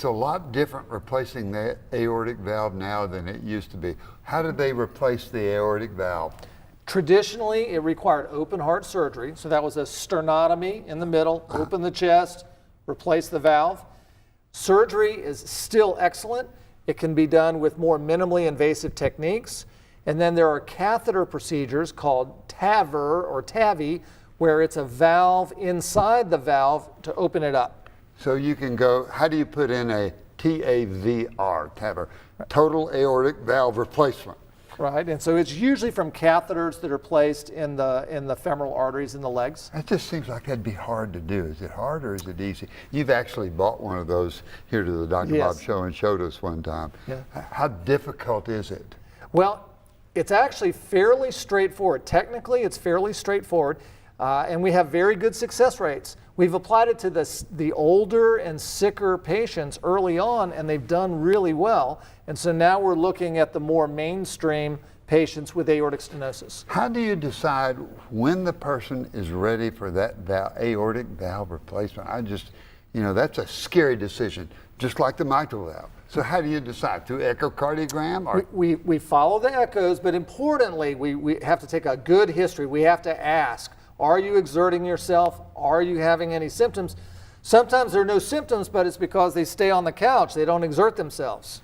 it's a lot different replacing the aortic valve now than it used to be. How did they replace the aortic valve? Traditionally, it required open heart surgery. So that was a sternotomy in the middle, open the chest, replace the valve. Surgery is still excellent. It can be done with more minimally invasive techniques. And then there are catheter procedures called TAVR or TAVI, where it's a valve inside the valve to open it up. So you can go, how do you put in a TAVR, TAVR, total aortic valve replacement? Right, and so it's usually from catheters that are placed in the femoral arteries in the legs. That just seems like that'd be hard to do. Is it hard or is it easy? You've actually bought one of those here to the Dr. Yes. Bob show and showed us one time. Yeah. How difficult is it? Well, it's actually fairly straightforward. Technically, it's fairly straightforward, and we have very good success rates. We've applied it to the older and sicker patients early on, and they've done really well. And so now we're looking at the more mainstream patients with aortic stenosis. How do you decide when the person is ready for that aortic valve replacement? That's a scary decision, just like the mitral valve. So how do you decide? Through echocardiogram? Or? We follow the echoes, but importantly, we have to take a good history. We have to ask, are you exerting yourself? Are you having any symptoms? Sometimes there are no symptoms, but it's because they stay on the couch. They don't exert themselves.